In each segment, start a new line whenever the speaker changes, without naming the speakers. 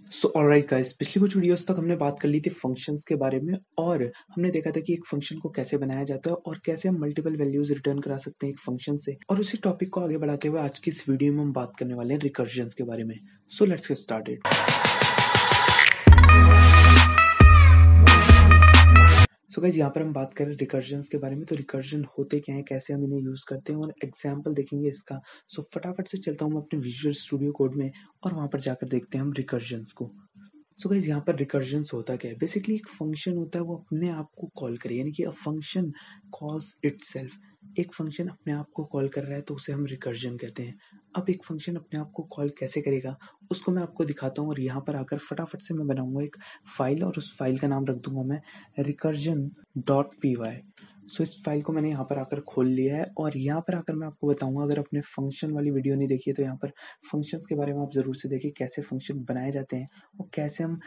So alright guys, पिछली कुछ videos तक हमने बात कर ली थी फंक्शंस के बारे में और हमने देखा था कि एक फंक्शन को कैसे बनाया जाता है और कैसे हम मल्टीपल वैल्यूज रिटर्न करा सकते हैं एक फंक्शन से। और उसी टॉपिक को आगे बढ़ाते हुए आज की इस वीडियो में हम बात करने वाले हैं रिकर्जन्स के बारे में। So let's get started. So guys, यहाँ पर हम बात करें रिकर्जन्स के बारे में। तो रिकर्जन होते क्या है, कैसे हम इन्हें यूज करते हैं और एग्जाम्पल देखेंगे इसका। सो फटाफट से चलता हूँ मैं अपने विजुअल स्टूडियो कोड में और वहां पर जाकर देखते हैं हम रिकर्जन्स को। सो गाइस, यहाँ पर रिकर्जन्स होता क्या है, बेसिकली एक फंक्शन होता है वो अपने आप को कॉल करे, यानी कि अ फंक्शन कॉल्स इटसेल्फ। एक फंक्शन अपने आप को कॉल कर रहा है तो उसे हम रिकर्जन कहते हैं। अब एक फंक्शन अपने आप को कॉल कैसे करेगा उसको मैं आपको दिखाता हूँ और यहाँ पर आकर फटाफट से मैं बनाऊंगा एक फाइल और उस फाइल का नाम रख दूंगा मैं recursion.py। सो इस फाइल को मैंने यहाँ पर आकर खोल लिया है और यहाँ पर आकर मैं आपको बताऊंगा, अगर आपने फंक्शन वाली वीडियो नहीं देखी है तो यहाँ पर फंक्शंस के बारे में आप जरूर से देखिए, कैसे फंक्शन बनाए जाते हैं और कैसे हम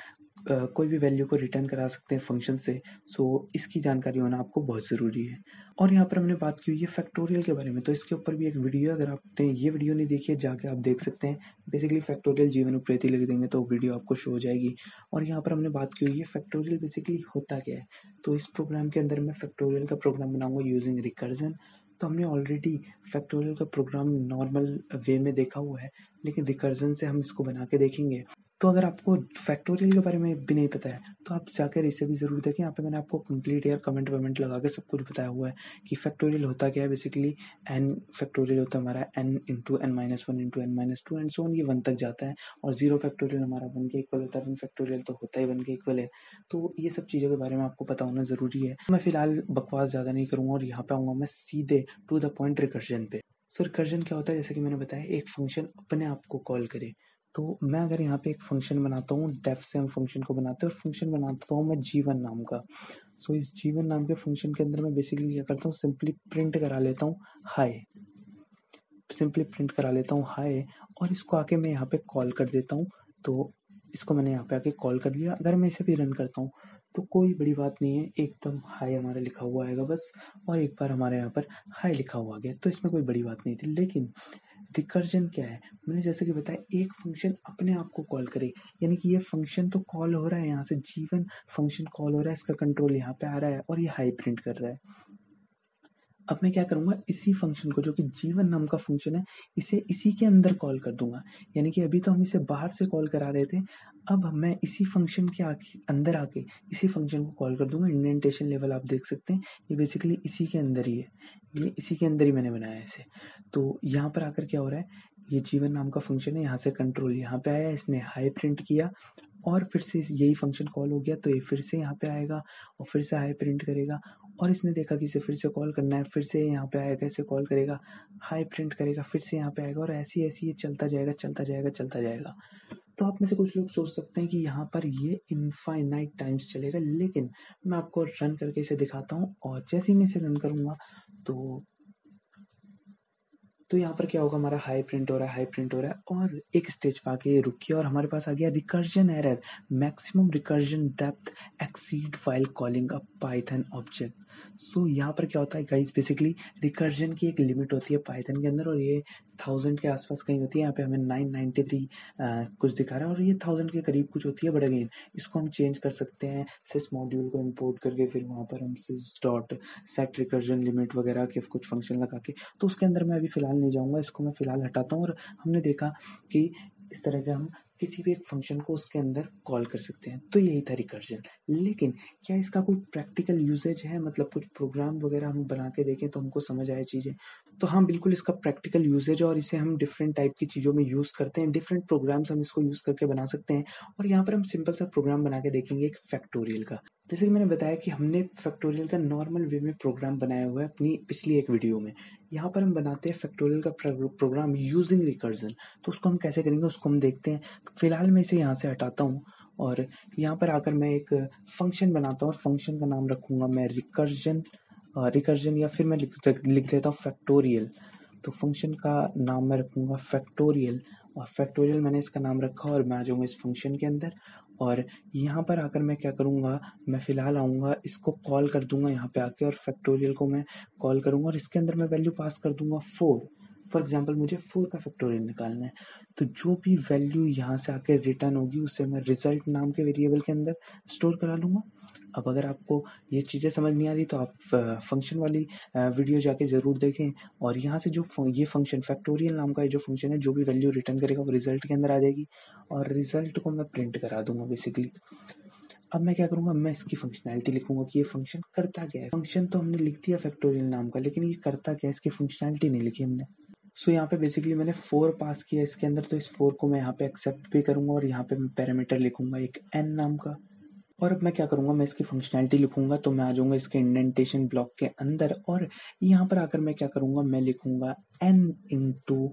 कोई भी वैल्यू को रिटर्न करा सकते हैं फंक्शन से। सो इसकी जानकारी होना आपको बहुत ज़रूरी है। और यहाँ पर हमने बात की हुई है फैक्टोरियल के बारे में, तो इसके ऊपर भी एक वीडियो है, अगर आपने ये वीडियो नहीं देखी है जाके आप देख सकते हैं। बेसिकली फैक्टोरियल जीवन उप्रेती लिख देंगे तो वीडियो आपको शो हो जाएगी। और यहाँ पर हमने बात की हुई है फैक्टोरियल बेसिकली होता क्या है। तो इस प्रोग्राम के अंदर मैं फैक्टोरियल का प्रोग्राम बनाऊंगा यूजिंग रिकर्जन। तो हमने ऑलरेडी फैक्टोरियल का प्रोग्राम नॉर्मल वे में देखा हुआ है, लेकिन रिकर्जन से हम इसको बना के देखेंगे। तो अगर आपको फैक्टोरियल के बारे में भी नहीं पता है तो आप जाकर इसे भी जरूर देखें। यहाँ पे मैंने आपको कंप्लीट यार कमेंट वमेंट लगा के सब कुछ बताया हुआ है कि फैक्टोरियल होता क्या है। बेसिकली एन फैक्टोरियल होता है हमारा n into n minus one into n minus two and so on, ये वन तक जाता है। और जीरो फैक्टोरियल हमारा वन के इक्वल होता है, वन फैक्टोरियल तो होता ही वन के इक्वल है। तो ये सब चीज़ों के बारे में आपको पता होना जरूरी है। मैं फिलहाल बकवास ज़्यादा नहीं करूँगा और यहाँ पे आऊँगा मैं सीधे टू द पॉइंट रिकर्जन पे। सो रिकर्जन क्या होता है, जैसे कि मैंने बताया एक फंक्शन अपने आप को कॉल करे। तो मैं अगर यहाँ पे एक फंक्शन बनाता हूँ, डेफ से हम फंक्शन को बनाते हैं और फंक्शन बनाता हूँ मैं जीवन नाम का। सो इस जीवन नाम के फंक्शन के अंदर मैं बेसिकली क्या करता हूँ, सिंपली प्रिंट करा लेता हूँ हाय। सिंपली प्रिंट करा लेता हूँ हाय और इसको आके मैं यहाँ पे कॉल कर देता हूँ। तो इसको मैंने यहाँ पे आके कॉल कर लिया। अगर मैं इसे भी रन करता हूँ तो कोई बड़ी बात नहीं है, एकदम हाय हमारा लिखा हुआ आएगा बस। और एक बार हमारे यहाँ पर हाय लिखा हुआ आ गया, तो इसमें कोई बड़ी बात नहीं थी। लेकिन रिकर्जन क्या है, मैंने जैसे कि बताया एक फंक्शन अपने आप को कॉल करे, यानी कि ये फंक्शन तो कॉल हो रहा है, यहाँ से जीवन फंक्शन कॉल हो रहा है, इसका कंट्रोल यहाँ पे आ रहा है और ये हाई प्रिंट कर रहा है। अब मैं क्या करूंगा, इसी फंक्शन को जो कि जीवन नाम का फंक्शन है इसे इसी के अंदर कॉल कर दूंगा। यानी कि अभी तो हम इसे बाहर से कॉल करा रहे थे, अब मैं इसी फंक्शन के अंदर आके इसी फंक्शन को कॉल कर दूंगा। इंडेंटेशन लेवल आप देख सकते हैं, ये बेसिकली इसी के अंदर ही है, ये इसी के अंदर ही मैंने बनाया है इसे। तो यहाँ पर आकर क्या हो रहा है, ये जीवन नाम का फंक्शन है, यहाँ से कंट्रोल यहाँ पे आया, इसने हाई प्रिंट किया और फिर से यही फंक्शन कॉल हो गया तो ये फिर से यहाँ पे आएगा और फिर से हाई प्रिंट करेगा। और इसने देखा कि इसे फिर से कॉल करना है, फिर से यहाँ पे आएगा, इसे कॉल करेगा, हाई प्रिंट करेगा, फिर से यहाँ पे आएगा और ऐसी ऐसी ये चलता जाएगा चलता जाएगा चलता जाएगा। तो आप में से कुछ लोग सोच सकते हैं कि यहाँ पर ये इनफाइनाइट टाइम्स चलेगा, लेकिन मैं आपको रन करके इसे दिखाता हूँ और जैसे ही मैं इसे रन करूंगा तो यहाँ पर क्या होगा, हमारा हाई प्रिंट हो रहा है, हाई प्रिंट हो रहा है और एक स्टेज पे आके ये रुक गया और हमारे पास आ गया recursion error, maximum recursion depth exceed while calling a Python object. So यहाँ पर क्या होता है गाइस, बेसिकली रिकर्जन की एक लिमिट होती है पाइथन के अंदर और ये 1000 के आसपास कहीं होती है। यहाँ पे हमें 993 कुछ दिखा रहा है और ये 1000 के करीब कुछ होती है। बट अगेन इसको हम चेंज कर सकते हैं सिस मॉड्यूल को इम्पोर्ट करके, फिर वहाँ पर हम सिस डॉट सेट रिकर्जन लिमिट वगैरह के कुछ फंक्शन लगा के। तो उसके अंदर मैं अभी फिलहाल नहीं जाऊंगा, इसको मैं फिलहाल हटाता हूँ। और हमने देखा कि इस तरह से हम किसी भी एक फंक्शन को उसके अंदर कॉल कर सकते हैं। तो यही था रिकर्जन। लेकिन क्या इसका कोई प्रैक्टिकल यूजेज है, मतलब कुछ प्रोग्राम वगैरह हम बना के देखें तो हमको समझ आए चीजें? तो हाँ, बिल्कुल इसका प्रैक्टिकल यूजेज है और इसे हम डिफरेंट टाइप की चीजों में यूज करते हैं, डिफरेंट प्रोग्राम्स हम इसको यूज करके बना सकते हैं। और यहाँ पर हम सिंपल सा प्रोग्राम बना के देखेंगे एक फैक्टोरियल का। जैसे कि मैंने बताया कि हमने फैक्टोरियल का नॉर्मल वे में प्रोग्राम बनाया हुआ है अपनी पिछली एक वीडियो में। यहाँ पर हम बनाते हैं फैक्टोरियल का प्रोग्राम यूजिंग रिकर्जन। तो उसको हम कैसे करेंगे उसको हम देखते हैं। तो फिलहाल मैं इसे यहाँ से हटाता हूँ और यहाँ पर आकर मैं एक फंक्शन बनाता हूँ और फंक्शन का नाम रखूंगा मैं रिकर्जन या फिर मैं लिख देता हूँ फैक्टोरियल। तो फंक्शन का नाम मैं रखूंगा फैक्टोरियल और फैक्टोरियल मैंने इसका नाम रखा और मैं आ जाऊंगा इस फंक्शन के अंदर। और यहाँ पर आकर मैं क्या करूँगा, मैं फिलहाल आऊँगा, इसको कॉल कर दूंगा यहाँ पे आके और फैक्टोरियल को मैं कॉल करूँगा और इसके अंदर मैं वैल्यू पास कर दूंगा 4। फॉर एग्जाम्पल मुझे 4 का फैक्टोरियल निकालना है, तो जो भी वैल्यू यहाँ से आके रिटर्न होगी उसे मैं रिजल्ट नाम के वेरिएबल के अंदर स्टोर करा लूँगा। अब अगर आपको ये चीज़ें समझ नहीं आ रही तो आप फंक्शन वाली वीडियो जाके ज़रूर देखें, और यहाँ से जो ये फंक्शन फैक्टोरियल नाम का जो फंक्शन है, जो भी वैल्यू रिटर्न करेगा वो रिजल्ट के अंदर आ जाएगी, और रिजल्ट को मैं प्रिंट करा दूंगा बेसिकली। अब मैं क्या करूंगा, मैं इसकी फंक्शनैलिटी लिखूंगा कि ये फंक्शन करता क्या है। फंक्शन तो हमने लिख दिया फैक्टोरियल नाम का, लेकिन ये करता क्या है इसकी फंक्शनैलिटी नहीं लिखी हमने। सो यहाँ पे बेसिकली मैंने 4 पास किया इसके अंदर, तो इस 4 को मैं यहाँ पे एक्सेप्ट भी करूंगा, और यहाँ पे मैं पैरामीटर लिखूंगा एक n नाम का। और अब मैं क्या करूंगा, मैं इसकी फंक्शनैलिटी लिखूंगा, तो मैं आ जाऊंगा इसके इंडेंटेशन ब्लॉक के अंदर, और यहाँ पर आकर मैं क्या करूंगा, मैं लिखूंगा n इंटू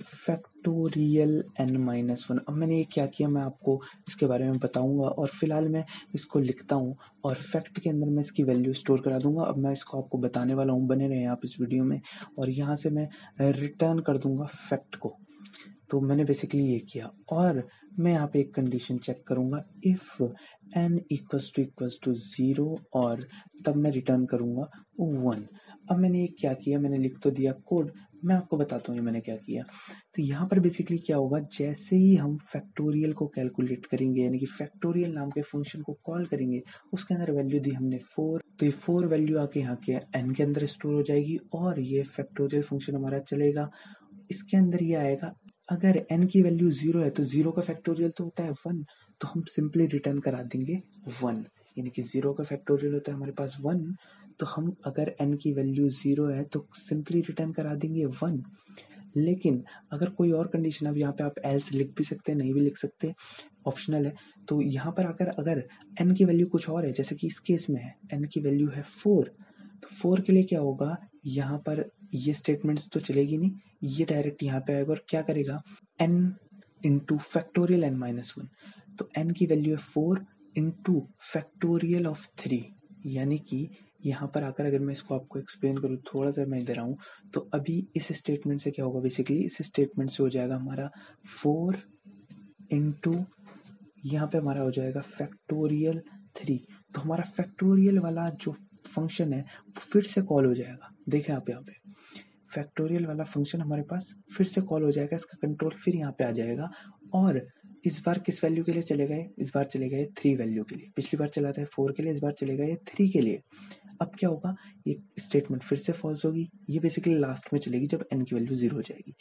फैक्टोरियल n-1। अब मैंने ये क्या किया मैं आपको इसके बारे में बताऊंगा, और फिलहाल मैं इसको लिखता हूँ और फैक्ट के अंदर मैं इसकी वैल्यू स्टोर करा दूंगा। अब मैं इसको आपको बताने वाला हूँ, बने रहे आप इस वीडियो में, और यहाँ से मैं रिटर्न कर दूंगा फैक्ट को। तो मैंने बेसिकली ये किया, और मैं यहाँ पे एक कंडीशन चेक करूंगा, इफ n इक्वल्स टू 0, और तब मैं रिटर्न करूंगा 1। अब मैंने ये क्या किया, मैंने लिख तो दिया कोड, मैं आपको बताता हूँ ये मैंने क्या किया। तो यहाँ पर बेसिकली क्या होगा, जैसे ही हम फैक्टोरियल को कैलकुलेट करेंगे, यानी कि फैक्टोरियल नाम के फंक्शन को कॉल करेंगे, उसके अंदर वैल्यू दी हमने 4, तो ये 4 वैल्यू आके यहाँ के n के अंदर स्टोर हो जाएगी, और ये फैक्टोरियल फंक्शन हमारा चलेगा। इसके अंदर ये आएगा, अगर n की वैल्यू 0 है तो 0 का फैक्टोरियल तो होता है 1, तो हम सिंपली रिटर्न करा देंगे 1, यानी कि 0 का फैक्टोरियल होता है हमारे पास 1, तो हम अगर n की वैल्यू 0 है तो सिंपली रिटर्न करा देंगे 1। लेकिन अगर कोई और कंडीशन, अब यहाँ पे आप एल्स लिख भी सकते हैं, नहीं भी लिख सकते, ऑप्शनल है। तो यहाँ पर आकर अगर n की वैल्यू कुछ और है, जैसे कि इस केस में है n की वैल्यू है 4, तो 4 के लिए क्या होगा, यहाँ पर ये स्टेटमेंट्स तो चलेगी नहीं, ये डायरेक्ट यहाँ पे आएगा और क्या करेगा, n इंटू फैक्टोरियल n-1, तो n की वैल्यू है 4 इंटू फैक्टोरियल ऑफ 3, यानी कि यहाँ पर आकर अगर मैं इसको आपको एक्सप्लेन करूँ, थोड़ा सा मैं इधर आऊँ, तो अभी इस स्टेटमेंट से क्या होगा, बेसिकली इस स्टेटमेंट से हो जाएगा हमारा 4 इंटू यहाँ पे हमारा हो जाएगा फैक्टोरियल 3, तो हमारा फैक्टोरियल वाला जो फंक्शन है फिर से कॉल हो जाएगा। देखें आप यहाँ पे फैक्टोरियल वाला फंक्शन हमारे पास फिर से कॉल हो जाएगा, इसका कंट्रोल फिर यहाँ पे आ जाएगा, और इस बार किस वैल्यू के लिए चलेगा ये, इस बार चलेगा ये 3 वैल्यू के लिए। पिछली बार चला था 4 के लिए, इस बार चलेगा ये 3 के लिए। अब क्या होगा, ये स्टेटमेंट फिर से फॉल्स होगी, ये बेसिकली लास्ट में चलेगी जब n की वैल्यू 0 हो जाएगी।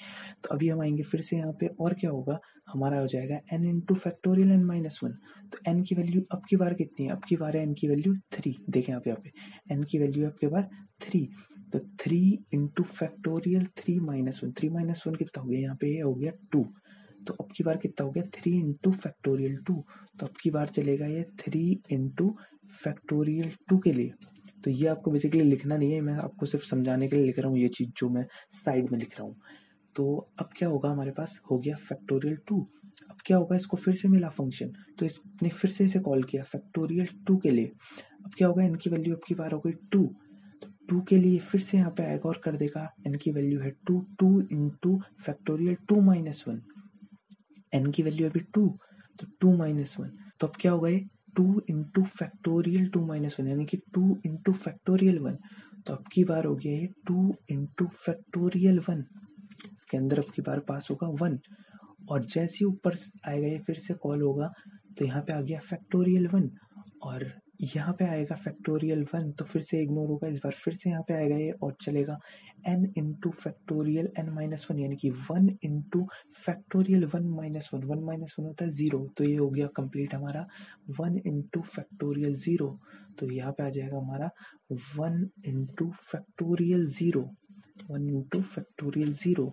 तो अभी हम आएंगे फिर से यहाँ पे, और क्या होगा, हमारा हो जाएगा n इंटू फैक्टोरियल n-1, तो n की वैल्यू अब की बार कितनी है, अब की बार है n की वैल्यू 3। देखें आप यहाँ पे n की वैल्यू अब की बार 3, तो 3 इंटू फैक्टोरियल 3-1, 3-1 कितना हो गया, यहाँ पे ये हो गया 2, तो अब की बार कितना हो गया 3 इंटू फैक्टोरियल 2, तो अब की बार चलेगा ये 3 इंटू फैक्टोरियल 2 के लिए। तो ये आपको बेसिकली लिखना नहीं है, मैं आपको सिर्फ समझाने के लिए लिख रहा हूँ ये चीज जो मैं साइड में लिख रहा हूँ। तो अब क्या होगा, हमारे पास हो गया फैक्टोरियल 2। अब क्या होगा, इसको फिर से मिला फंक्शन, तो इसने फिर से इसे कॉल किया फैक्टोरियल 2 के लिए। अब क्या होगा, इनकी वैल्यू अब की बार हो गई 2, तो 2 के लिए फिर से यहाँ पे आएगा और कर देगा, इनकी वैल्यू है 2, 2 इंटू फैक्टोरियल 2-1, n की वैल्यू अभी 2, तो 2-1, तो अब क्या होगा ये 2 इंटू फैक्टोरियल 2-1, यानी कि 2 इंटू फैक्टोरियल 1, तो अब की बार हो गया ये 2 इंटू फैक्टोरियल 1, इसके अंदर अब की बार पास होगा 1, और जैसे ही ऊपर आएगा ये फिर से कॉल होगा, तो यहाँ पे आ गया फैक्टोरियल 1, और यहाँ पे आएगा फैक्टोरियल 1, तो फिर से इग्नोर होगा, इस बार फिर से यहाँ पे आएगा ये और चलेगा n इंटू फैक्टोरियल n-1, यानी कि 1 इंटू फैक्टोरियल 1-1, 1-1 होता है 0, तो ये हो गया कंप्लीट हमारा 1 इंटू फैक्टोरियल 0, तो यहाँ पे आ जाएगा हमारा 1 इंटू फैक्टोरियल 0, 1 इंटू फैक्टोरियल 0,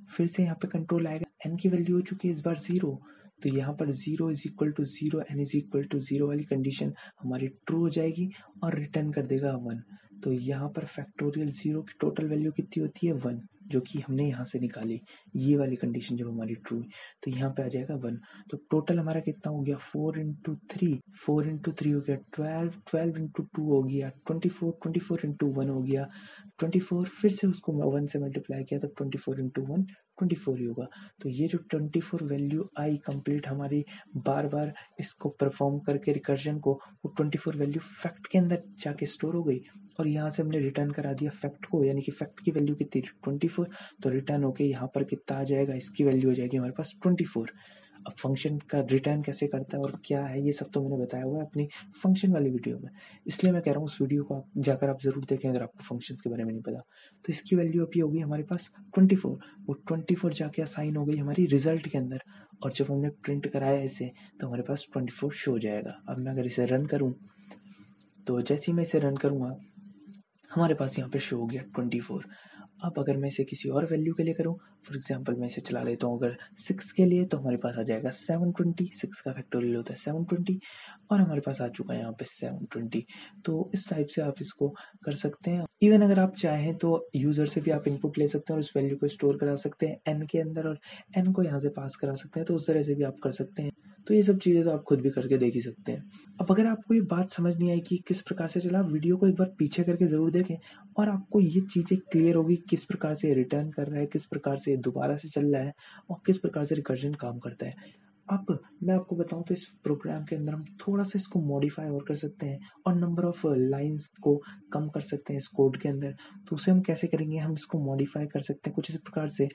फिर से यहाँ पे कंट्रोल आएगा, n की वैल्यू हो चुकी है इस बार 0, तो यहाँ पर 0 is equal to 0, n is equal to 0 वाली कंडीशन हमारी ट्रू हो जाएगी और रिटर्न कर देगा 1। तो यहाँ पर फैक्टोरियल 0 की टोटल वैल्यू कितनी होती है 1, जो कि हमने यहाँ से निकाली, ये वाली कंडीशन जब हमारी ट्रू है तो यहाँ पे आ जाएगा 1। तो टोटल हमारा कितना हो गया 4 इंटू 3, 4 इंटू 3 हो गया 12, 12 इंटू 2 हो गया 24, 24 इंटू 1 हो गया 24, फिर से उसको 1 से मल्टीप्लाई किया तो 24 इंटू 1 24 ही होगा। तो ये जो 24 वैल्यू आई कंप्लीट हमारी, बार बार इसको परफॉर्म करके रिकर्जन को, वो 24 वैल्यू फैक्ट के अंदर जाके स्टोर हो गई, और यहाँ से हमने रिटर्न करा दिया फैक्ट को, यानी कि फैक्ट की वैल्यू कितनी 24, तो रिटर्न होके यहाँ पर कितना आ जाएगा, इसकी वैल्यू हो जाएगी हमारे पास 24। अब फंक्शन का रिटर्न कैसे करता है और क्या है ये सब तो मैंने बताया हुआ है अपनी फंक्शन वाली वीडियो में, इसलिए मैं कह रहा हूँ उस वीडियो को आप जाकर आप जरूर देखें अगर आपको फंक्शंस के बारे में नहीं पता। तो इसकी वैल्यू अभी होगी हमारे पास 24, वो 24 जाके असाइन हो गई हमारी रिजल्ट के अंदर, और जब हमने प्रिंट कराया इसे तो हमारे पास 24 शो हो जाएगा। अब मैं अगर इसे रन करूँ तो जैसे ही मैं इसे रन करूँगा हमारे पास यहाँ पे शो हो गया 24। अब अगर मैं इसे किसी और वैल्यू के लिए करूँ, फॉर एग्जांपल मैं इसे चला लेता हूँ अगर 6 के लिए, तो हमारे पास आ जाएगा 720, 6 का फैक्टोरियल होता है 720, और हमारे पास आ चुका है यहाँ पे 720। तो इस टाइप से आप इसको कर सकते हैं। इवन अगर आप चाहें तो यूजर से भी आप इनपुट ले सकते हैं और उस वैल्यू को स्टोर करा सकते हैं एन के अंदर, और एन को यहाँ से पास करा सकते हैं, तो उस तरह से भी आप कर सकते हैं। तो ये सब चीज़ें तो आप खुद भी करके देख ही सकते हैं। अब अगर आपको ये बात समझ नहीं आई कि किस प्रकार से चला, वीडियो को एक बार पीछे करके ज़रूर देखें और आपको ये चीज़ें क्लियर होगी किस प्रकार से रिटर्न कर रहा है, किस प्रकार से दोबारा से चल रहा है, और किस प्रकार से रिकर्जन काम करता है। अब मैं आपको बताऊं तो इस प्रोग्राम के अंदर हम थोड़ा सा इसको मॉडिफाई और कर सकते हैं और नंबर ऑफ लाइंस को कम कर सकते हैं इस कोड के अंदर। तो उसे हम कैसे करेंगे, हम इसको मॉडिफाई कर सकते हैं कुछ इस प्रकार से,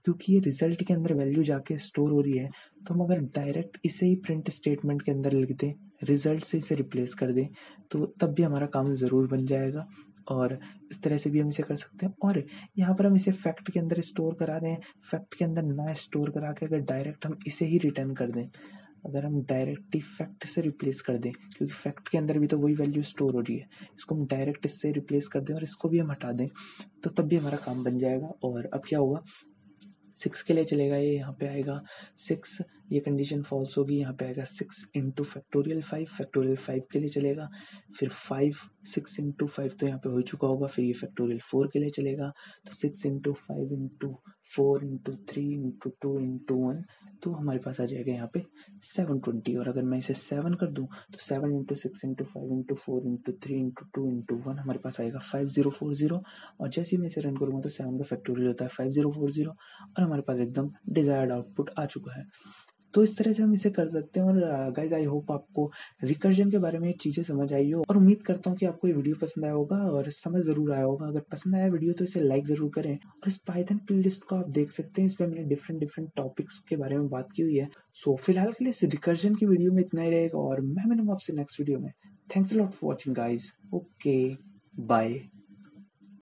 क्योंकि ये रिजल्ट के अंदर वैल्यू जाके स्टोर हो रही है, तो हम अगर डायरेक्ट इसे ही प्रिंट स्टेटमेंट के अंदर लिख दें, रिजल्ट से इसे रिप्लेस कर दें, तो तब भी हमारा काम ज़रूर बन जाएगा। और इस तरह से भी हम इसे कर सकते हैं। और यहाँ पर हम इसे फैक्ट के अंदर स्टोर करा रहे हैं, फैक्ट के अंदर ना स्टोर करा के अगर डायरेक्ट हम इसे ही रिटर्न कर दें, अगर हम डायरेक्ट ही फैक्ट से रिप्लेस कर दें, क्योंकि फैक्ट के अंदर भी तो वही वैल्यू स्टोर हो रही है, इसको हम डायरेक्ट इससे रिप्लेस कर दें और इसको भी हम हटा दें, तो तब भी हमारा काम बन जाएगा। और अब क्या होगा, 6 के लिए चलेगा, ये यहाँ पे आएगा 6, ये कंडीशन फॉल्स होगी, यहाँ पे आएगा 6 इंटू फैक्टोरियल 5 के लिए चलेगा, फिर 6 इंटू 5 तो यहाँ पे हो चुका होगा, फिर ये फैक्टोरियल 4 के लिए चलेगा, तो 6 इंटू 5 इंटू 4 इंटू 2 इंटू 1, तो हमारे पास आ जाएगा यहाँ पे 720। और अगर मैं इसे 7 कर दूँ तो 7 into 6 into 5 into 4 into 2 into 1 हमारे पास आएगा 5040, और जैसे ही मैं इसे रन करूँगा तो 7 का फैक्टोरियल होता है 5040, और हमारे पास एकदम डिजायर्ड आउटपुट आ चुका है। तो इस तरह से हम इसे कर सकते हैं। और गाइज आई होप आपको रिकर्जन के बारे में चीज़ें समझ आई हो, और उम्मीद करता हूँ कि आपको ये वीडियो पसंद आया होगा और समझ ज़रूर आया होगा। अगर पसंद आया वीडियो तो इसे लाइक ज़रूर करें, और इस पाइथन प्लेलिस्ट को आप देख सकते हैं, इस पर मैंने डिफरेंट टॉपिक्स के बारे में बात की हुई है। सो फिलहाल के लिए इस रिकर्जन की वीडियो में इतना ही रहेगा, और मैं मिलूंगा आपसे नेक्स्ट वीडियो में। Thanks a lot for watching guys. Okay, bye.